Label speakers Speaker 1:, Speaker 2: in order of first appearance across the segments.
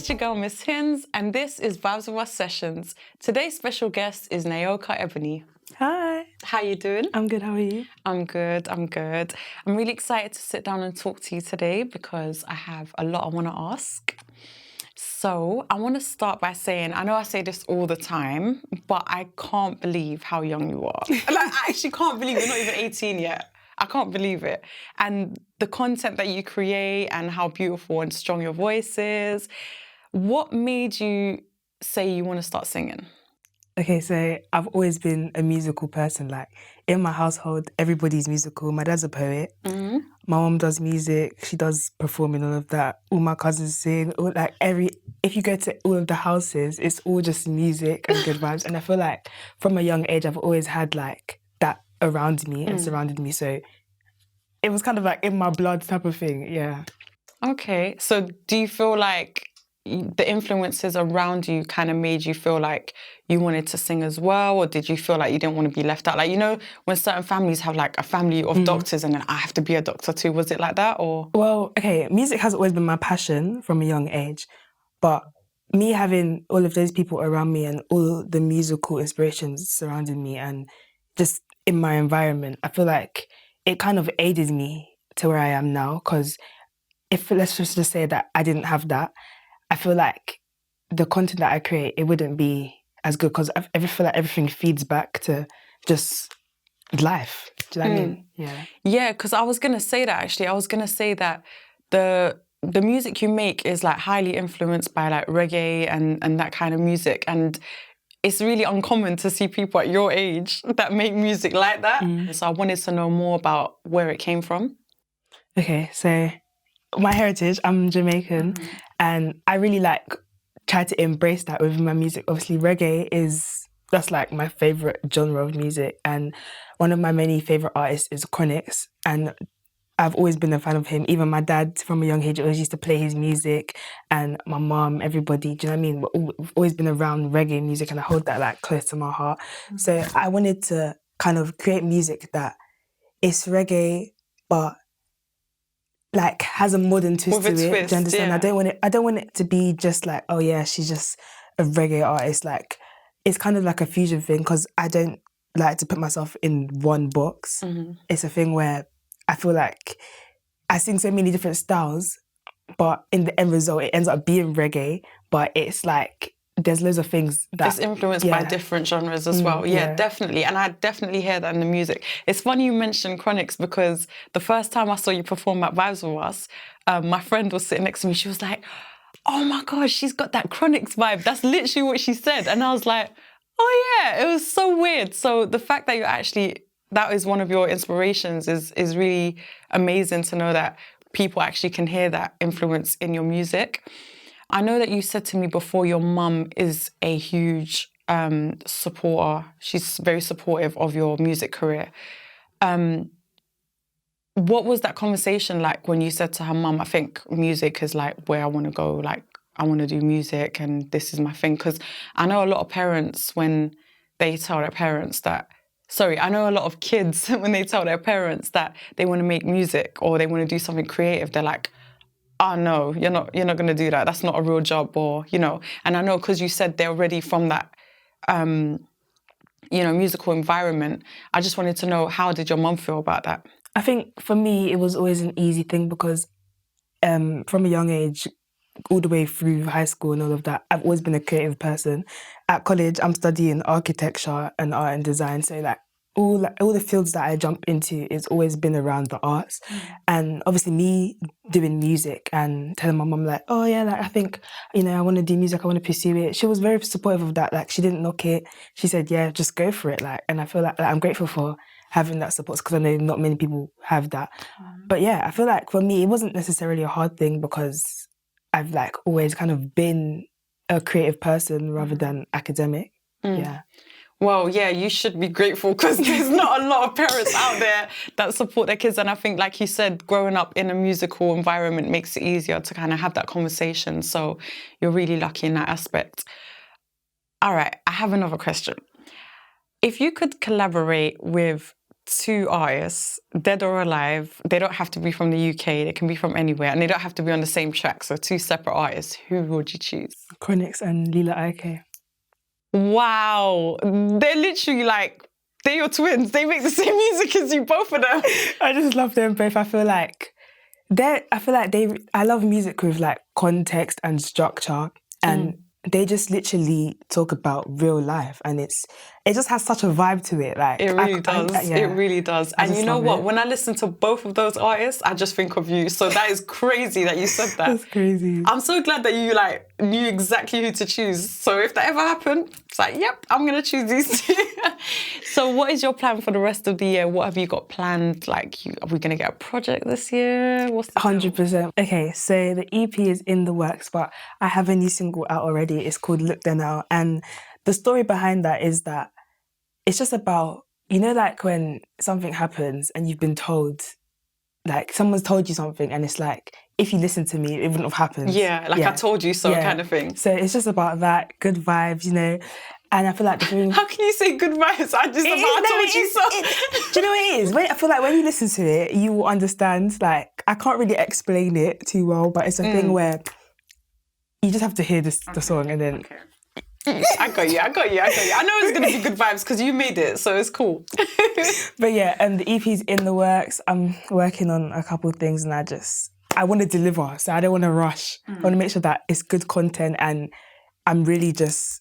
Speaker 1: it's your girl Miss Hindzz, and this is Vibes with Us Sessions. Today's special guest is Nyoka Ebony.
Speaker 2: Hi.
Speaker 1: How you doing?
Speaker 2: I'm good, how are you?
Speaker 1: I'm good. I'm really excited to sit down and talk to you today because I have a lot I want to ask. So I want to start by saying, I know I say this all the time, but I can't believe how young you are. I actually can't believe you're not even 18 yet. I can't believe it. And the content that you create and how beautiful and strong your voice is. What made you say you want to start singing?
Speaker 2: Okay, so I've always been a musical person. Like, in my household, everybody's musical. My dad's a poet. Mm-hmm. My mom does music. She does performing, all of that. All my cousins sing. If you go to all of the houses, it's all just music and good vibes. And I feel like from a young age, I've always had like that around me and surrounded me. So it was kind of like in my blood type of thing, yeah.
Speaker 1: Okay, so do you feel like the influences around you kind of made you feel like you wanted to sing as well, or did you feel like you didn't want to be left out? Like, you know, when certain families have like a family of doctors and then I have to be a doctor too, was it like that or?
Speaker 2: Well, okay, music has always been my passion from a young age, but me having all of those people around me and all the musical inspirations surrounding me and just in my environment, I feel like it kind of aided me to where I am now, because if, let's just say that I didn't have that, I feel like the content that I create, it wouldn't be as good, because I feel like everything feeds back to just life. Do you know what I mean? Yeah.
Speaker 1: Yeah, because I was going to say that actually. I was going to say that the music you make is like highly influenced by like reggae and that kind of music. And it's really uncommon to see people at your age that make music like that. So I wanted to know more about where it came from.
Speaker 2: Okay, so my heritage, I'm Jamaican, and I really try to embrace that within my music. Obviously, that's like my favourite genre of music, and one of my many favourite artists is Chronixx, and I've always been a fan of him. Even my dad, from a young age, always used to play his music, and my mum, everybody, do you know what I mean? We've always been around reggae music, and I hold that like close to my heart. So I wanted to kind of create music that is reggae, but like has a modern twist to it. Do you understand?
Speaker 1: Yeah.
Speaker 2: I don't want it to be just like, oh yeah, she's just a reggae artist. Like, it's kind of like a fusion thing, because I don't like to put myself in one box. It's a thing where I feel like I sing so many different styles, but in the end result, it ends up being reggae, but it's like there's loads of things that...
Speaker 1: It's influenced by different genres as well. Yeah, definitely. And I definitely hear that in the music. It's funny you mentioned Chronixx, because the first time I saw you perform at Vibes with Us, my friend was sitting next to me. She was like, oh my gosh, she's got that Chronixx vibe. That's literally what she said. And I was like, oh yeah, it was so weird. So the fact that that is one of your inspirations is really amazing to know that people actually can hear that influence in your music. I know that you said to me before your mum is a huge supporter. She's very supportive of your music career. What was that conversation like when you said to her mum, I think music is like where I want to go, like I want to do music and this is my thing? Because I know a lot of parents when they tell their parents that, I know a lot of kids when they tell their parents that they want to make music or they want to do something creative, they're like, oh no, you're not going to do that. That's not a real job, or, you know. And I know because you said they're already from that, musical environment. I just wanted to know, how did your mum feel about that?
Speaker 2: I think for me, it was always an easy thing because from a young age, all the way through high school and all of that, I've always been a creative person. At college, I'm studying architecture and art and design. So all the fields that I jump into, it's always been around the arts. And obviously me doing music and telling my mum like, oh yeah, like I think, I want to do music, I want to pursue it. She was very supportive of that. Like, she didn't knock it. She said, yeah, just go for it. Like, and I feel like I'm grateful for having that support, because I know not many people have that. But yeah, I feel like for me, it wasn't necessarily a hard thing because I've like always kind of been a creative person rather than academic. Yeah.
Speaker 1: Well, yeah, you should be grateful, because there's not a lot of parents out there that support their kids. And I think, like you said, growing up in a musical environment makes it easier to kind of have that conversation. So you're really lucky in that aspect. All right, I have another question. If you could collaborate with two artists, dead or alive, they don't have to be from the UK, they can be from anywhere, and they don't have to be on the same track, so two separate artists, who would you choose?
Speaker 2: Chronix and Lila Ike.
Speaker 1: Wow. They're literally like, they're your twins. They make the same music as you, both of them.
Speaker 2: I just love them both. I feel like I love music with like context and structure, and they just literally talk about real life, and it just has such a vibe to it. Like
Speaker 1: it really does. It really does. And you know what? When I listen to both of those artists, I just think of you. So that is crazy that you said that.
Speaker 2: That's crazy.
Speaker 1: I'm so glad that you like knew exactly who to choose. So if that ever happened, it's like, yep, I'm gonna choose these two. So what is your plan for the rest of the year? What have you got planned? Like, are we gonna get a project this year? What's the
Speaker 2: 100%. Okay, so the EP is in the works, but I have a new single out already. It's called Look There Now, and the story behind that is that it's just about, you know, like when something happens and you've been told, like someone's told you something and it's like, if you listen to me, it wouldn't have happened.
Speaker 1: Yeah, like I told you so kind of thing.
Speaker 2: So it's just about that, good vibes, you know. And I feel like the thing...
Speaker 1: How can you say good vibes? I told you so.
Speaker 2: Do you know what it is? I feel like when you listen to it, you will understand. Like, I can't really explain it too well, but it's a thing where you just have to hear the song and then...
Speaker 1: Okay. I got you. I know it's going to be good vibes because you made it, so it's cool.
Speaker 2: But yeah, the EP's in the works. I'm working on a couple of things and I want to deliver, so I don't want to rush. I want to make sure that it's good content and I'm really just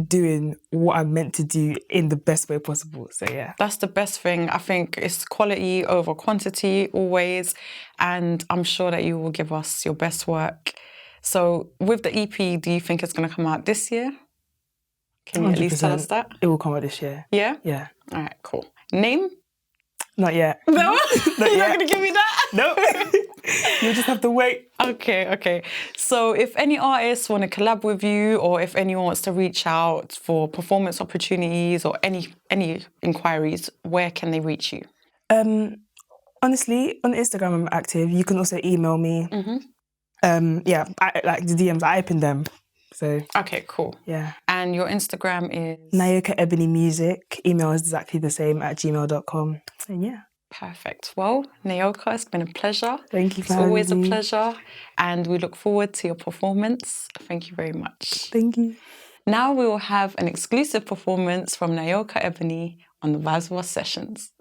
Speaker 2: doing what I'm meant to do in the best way possible. So yeah.
Speaker 1: That's the best thing. I think it's quality over quantity always, and I'm sure that you will give us your best work. So with the EP, do you think it's going to come out this year? Can you 100%. At least tell us that?
Speaker 2: It will come out this year.
Speaker 1: Yeah?
Speaker 2: Yeah.
Speaker 1: All right, cool. Name?
Speaker 2: Not yet.
Speaker 1: No? You're not going to give me that?
Speaker 2: No. You just have to wait.
Speaker 1: Okay. So if any artists want to collab with you, or if anyone wants to reach out for performance opportunities or any inquiries, where can they reach you?
Speaker 2: Honestly, on Instagram I'm active. You can also email me. Yeah, like the DMs, I open them. So
Speaker 1: okay, cool.
Speaker 2: Yeah.
Speaker 1: And your Instagram is?
Speaker 2: Nyoka Ebony Music. Email is exactly the same at gmail.com. And yeah.
Speaker 1: Perfect. Well, Nyoka, it's been a pleasure.
Speaker 2: Thank you for having me.
Speaker 1: It's always a pleasure. And we look forward to your performance. Thank you very much.
Speaker 2: Thank you.
Speaker 1: Now we will have an exclusive performance from Nyoka Ebony on the vibez sessions.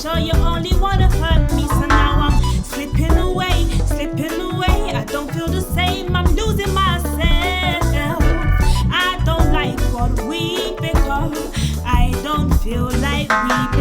Speaker 3: Sure you only wanna hurt me, so now I'm slipping away. I don't feel the same, I'm losing myself. I don't like what we become, I don't feel like we